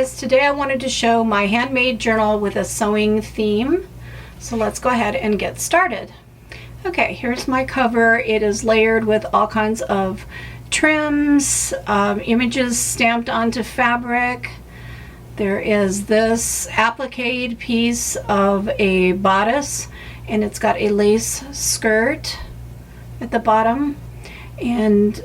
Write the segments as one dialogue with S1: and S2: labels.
S1: Today I wanted to show my handmade journal with a sewing theme. So let's go ahead and get started. Okay, here's my cover. It is layered with all kinds of trims, images stamped onto fabric. There is this applique piece of a bodice, and it's got a lace skirt at the bottom, and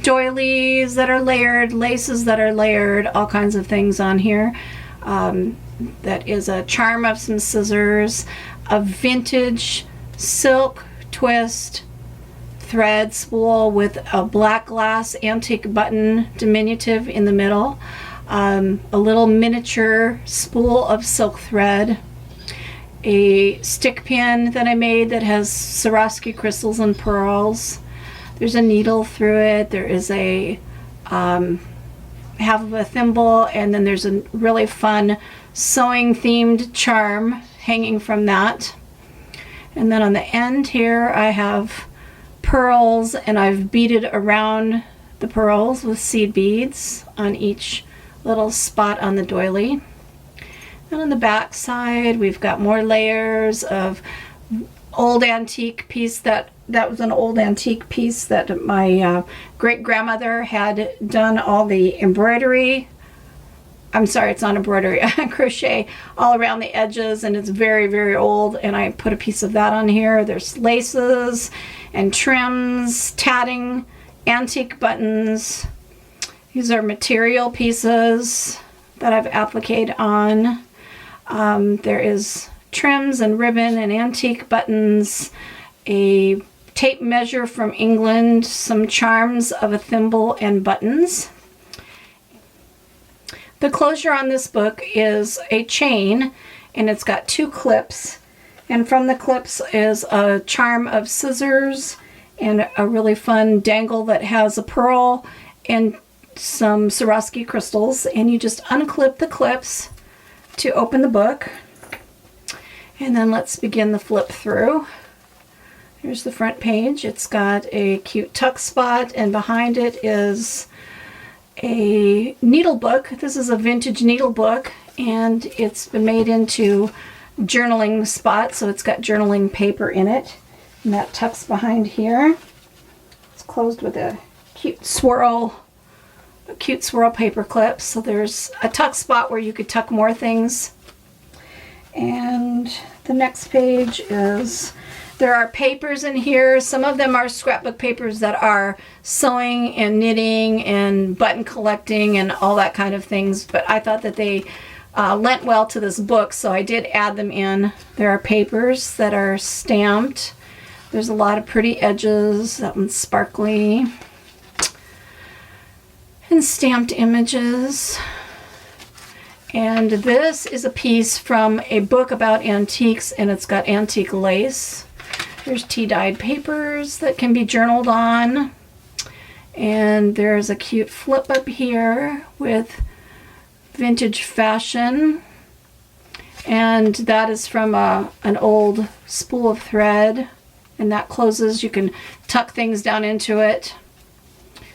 S1: doilies that are layered, laces that are layered, all kinds of things on here. That is a charm of some scissors, a vintage silk twist thread spool with a black glass antique button diminutive in the middle, a little miniature spool of silk thread, a stick pin that I made that has Swarovski crystals and pearls. There's a needle through it. There is a half of a thimble, and then there's a really fun sewing themed charm hanging from that. And then on the end here I have pearls, and I've beaded around the pearls with seed beads on each little spot on the doily. And on the back side we've got more layers of old antique piece that was an old antique piece that my great-grandmother had done all the embroidery. I'm sorry, it's not embroidery, crochet all around the edges, and it's very, very old, and I put a piece of that on here. There's laces and trims, tatting, antique buttons. These are material pieces that I've appliqued on. There is trims and ribbon and antique buttons, a tape measure from England, some charms of a thimble and buttons. The closure on this book is a chain, and it's got two clips, and from the clips is a charm of scissors and a really fun dangle that has a pearl and some Swarovski crystals, and you just unclip the clips to open the book. And then let's begin the flip through. Here's the front page. It's got a cute tuck spot, and behind it is a needle book. This is a vintage needle book, and it's been made into journaling spot, so it's got journaling paper in it, and that tucks behind here. It's closed with a cute swirl paper clip, so there's a tuck spot where you could tuck more things. And the next page is, there are papers in here. Some of them are scrapbook papers that are sewing and knitting and button collecting and all that kind of things, but I thought that they lent well to this book, so I did add them in. There are papers that are stamped. There's a lot of pretty edges. That one's sparkly. And stamped images. And this is a piece from a book about antiques, and it's got antique lace. There's tea-dyed papers that can be journaled on. And there's a cute flip up here with vintage fashion. And that is from an old spool of thread. And that closes. You can tuck things down into it.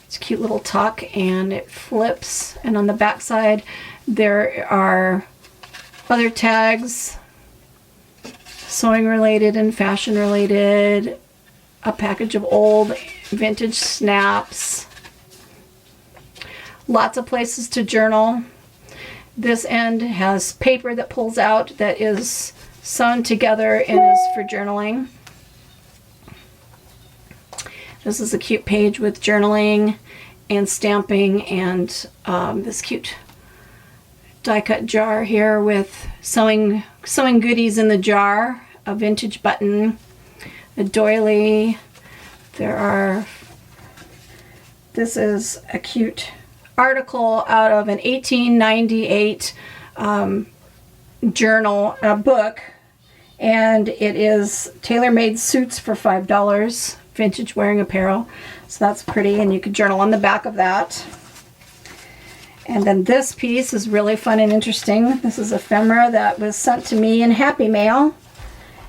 S1: It's a cute little tuck, and it flips. And on the back side there are other tags, sewing related and fashion related, a package of old vintage snaps, lots of places to journal. This end has paper that pulls out that is sewn together and is for journaling. This is a cute page with journaling and stamping, and this cute die-cut jar here with sewing goodies in the jar, a vintage button, a doily. This is a cute article out of an 1898 journal, book, and it is tailor-made suits for $5, vintage wearing apparel. So that's pretty, and you could journal on the back of that. And then this piece is really fun and interesting. This is ephemera that was sent to me in Happy Mail,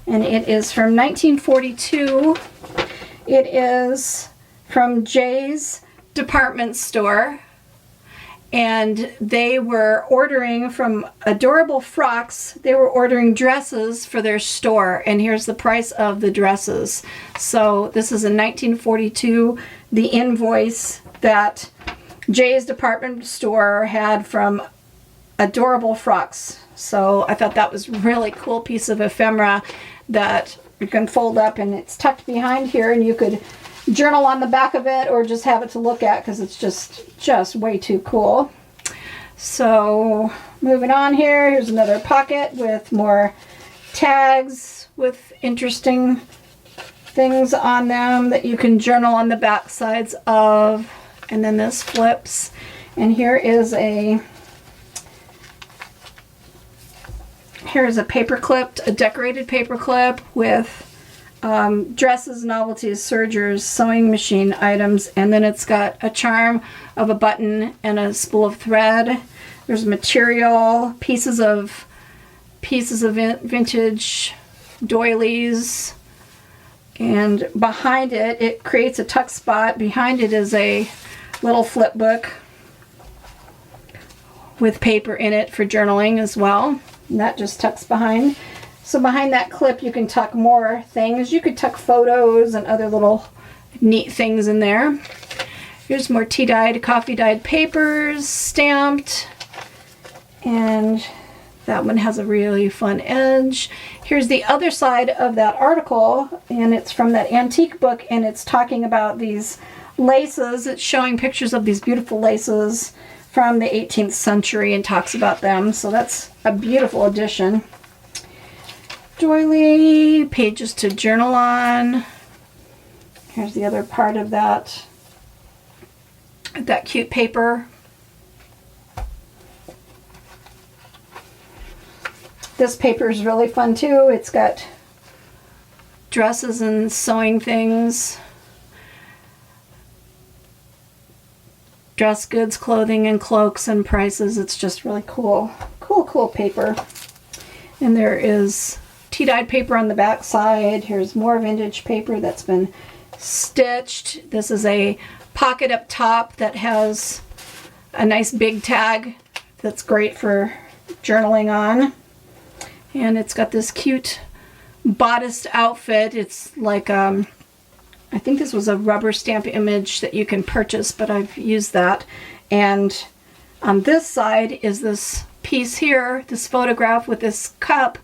S1: and it is from 1942. It is from Jay's department store, and they were ordering from adorable frocks. They were ordering dresses for their store, and here's the price of the dresses. So this is in 1942, the invoice that Jay's department store had from adorable frocks. So I thought that was a really cool piece of ephemera that you can fold up, and it's tucked behind here, and you could journal on the back of it or just have it to look at because it's just way too cool. So moving on here, here's another pocket with more tags with interesting things on them that you can journal on the back sides of. And then this flips, and here's a paper clip, a decorated paper clip with dresses, novelties, sergers, sewing machine items, and then it's got a charm of a button and a spool of thread. There's material, pieces of vintage doilies, and behind it, it creates a tuck spot. Behind it is a little flip book with paper in it for journaling as well, and that just tucks behind. So behind that clip you can tuck more things. You could tuck photos and other little neat things in there. Here's more tea-dyed, coffee-dyed papers, stamped, and that one has a really fun edge. Here's the other side of that article, and it's from that antique book, and it's talking about these laces. It's showing pictures of these beautiful laces from the 18th century and talks about them. So that's a beautiful addition. Doily, pages to journal on. Here's the other part of that cute paper. This paper is really fun too. It's got dresses and sewing things, dress goods, clothing, and cloaks, and prices. It's just really cool. Cool paper. And there is tea-dyed paper on the back side. Here's more vintage paper that's been stitched. This is a pocket up top that has a nice big tag that's great for journaling on. And it's got this cute bodice outfit. It's like, I think this was a rubber stamp image that you can purchase, but I've used that. And on this side is this piece here, this photograph with this cup,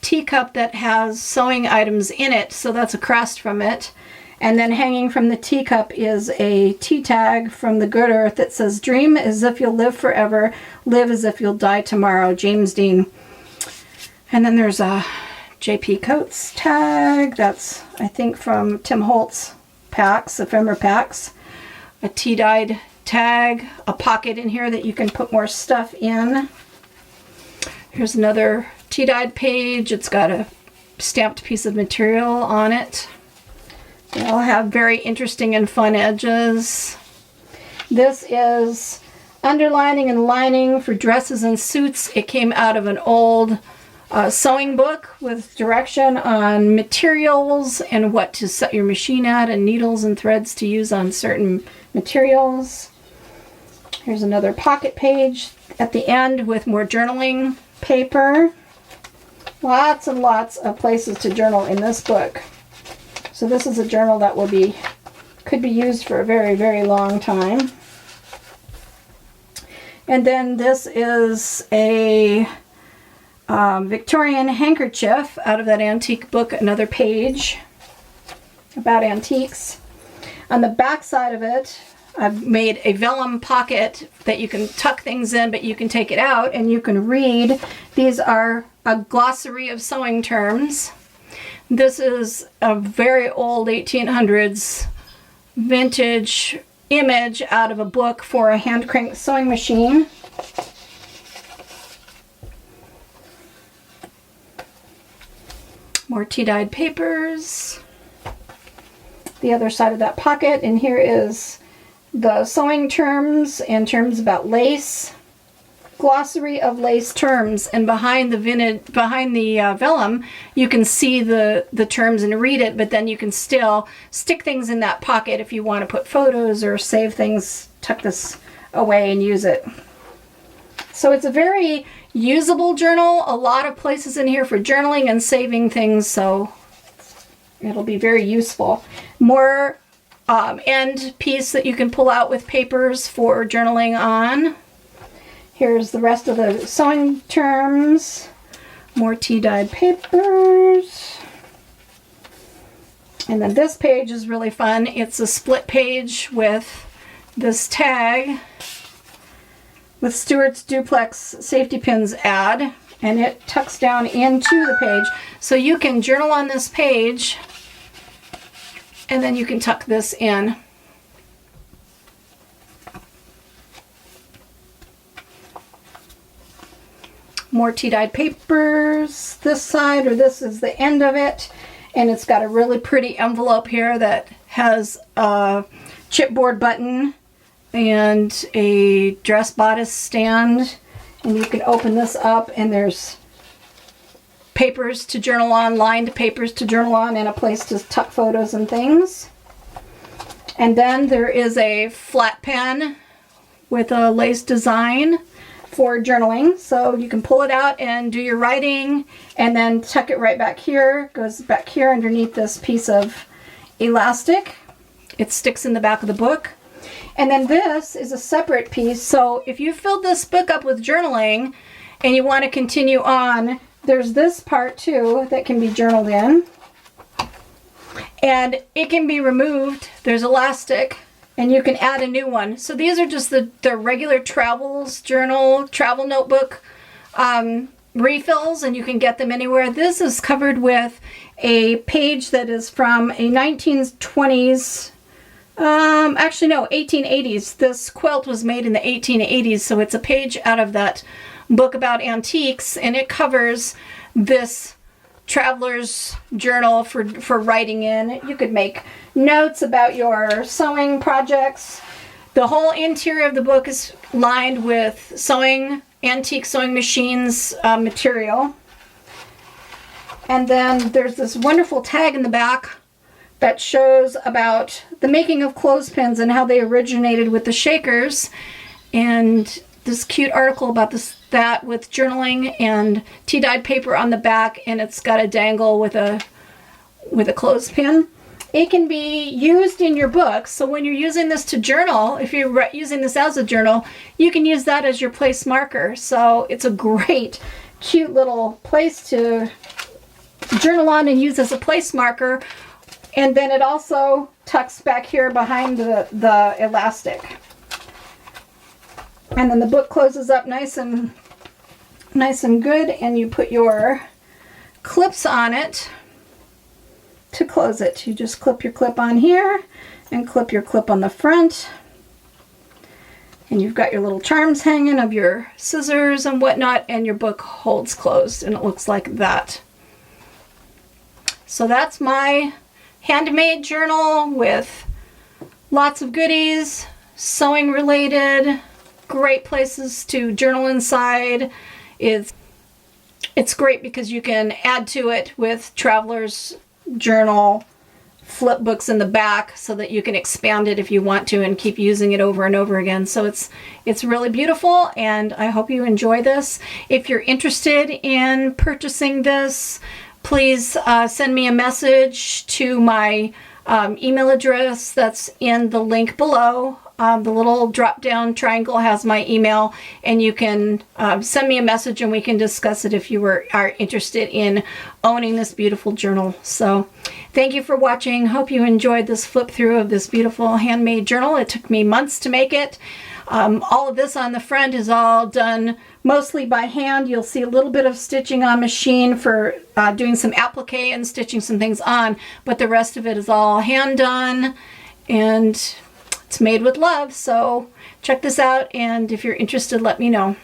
S1: teacup that has sewing items in it. So that's a crest from it. And then hanging from the teacup is a tea tag from the Good Earth that says, "Dream as if you'll live forever, live as if you'll die tomorrow, James Dean." And then there's a J.P. Coates tag. That's, I think, from Tim Holtz packs, ephemera packs. A tea-dyed tag, a pocket in here that you can put more stuff in. Here's another tea-dyed page. It's got a stamped piece of material on it. They all have very interesting and fun edges. This is underlining and lining for dresses and suits. It came out of an old sewing book with direction on materials and what to set your machine at, and needles and threads to use on certain materials. Here's another pocket page at the end with more journaling paper. Lots and lots of places to journal in this book. So this is a journal that could be used for a very, very long time. And then this is a Victorian handkerchief out of that antique book, another page about antiques. On the back side of it, I've made a vellum pocket that you can tuck things in, but you can take it out and you can read. These are a glossary of sewing terms. This is a very old 1800s vintage image out of a book for a hand crank sewing machine. More tea-dyed papers. The other side of that pocket, and here is the sewing terms and terms about lace. Glossary of lace terms, and behind the vellum you can see the terms and read it, but then you can still stick things in that pocket if you want to put photos or save things, tuck this away and use it. So it's a very usable journal. A lot of places in here for journaling and saving things, so it'll be very useful. More end piece that you can pull out with papers for journaling on. Here's the rest of the sewing terms. More tea-dyed papers. And then this page is really fun. It's a split page with this tag with Stewart's Duplex safety pins ad, and it tucks down into the page. So you can journal on this page, and then you can tuck this in. More tea-dyed papers this side, or this is the end of it, and it's got a really pretty envelope here that has a chipboard button and a dress bodice stand, and you can open this up and there's papers to journal on, lined papers to journal on, and a place to tuck photos and things. And then there is a flat pen with a lace design for journaling, so you can pull it out and do your writing and then tuck it right back here. Goes back here underneath this piece of elastic. It sticks in the back of the book. And then this is a separate piece, so if you filled this book up with journaling and you want to continue on, there's this part too that can be journaled in, and it can be removed. There's elastic, and you can add a new one. So these are just the regular travels journal, travel notebook refills, and you can get them anywhere. This is covered with a page that is from a 1920s, actually no, 1880s. This quilt was made in the 1880s, so it's a page out of that book about antiques, and it covers this traveler's journal for writing in. You could make notes about your sewing projects. The whole interior of the book is lined with sewing, antique sewing machines material. And then there's this wonderful tag in the back that shows about the making of clothespins and how they originated with the Shakers, and this cute article about that with journaling and tea-dyed paper on the back, and it's got a dangle with a clothespin. It can be used in your book, so when you're using this to journal, if you're using this as a journal, you can use that as your place marker. So it's a great, cute little place to journal on and use as a place marker. And then it also tucks back here behind the elastic. And then the book closes up nice and good, and you put your clips on it to close it. You just clip your clip on here and clip your clip on the front. And you've got your little charms hanging of your scissors and whatnot, and your book holds closed, and it looks like that. So that's my handmade journal with lots of goodies, sewing related, great places to journal inside. It's great because you can add to it with traveler's journal flip books in the back so that you can expand it if you want to and keep using it over and over again. So it's really beautiful, and I hope you enjoy this. If you're interested in purchasing this, please send me a message to my email address that's in the link below. The little drop down triangle has my email, and you can send me a message and we can discuss it if you are interested in owning this beautiful journal. So thank you for watching. Hope you enjoyed this flip through of this beautiful handmade journal. It took me months to make it. All of this on the front is all done mostly by hand. You'll see a little bit of stitching on machine for doing some applique and stitching some things on, but the rest of it is all hand done, and it's made with love. So check this out, and if you're interested, let me know.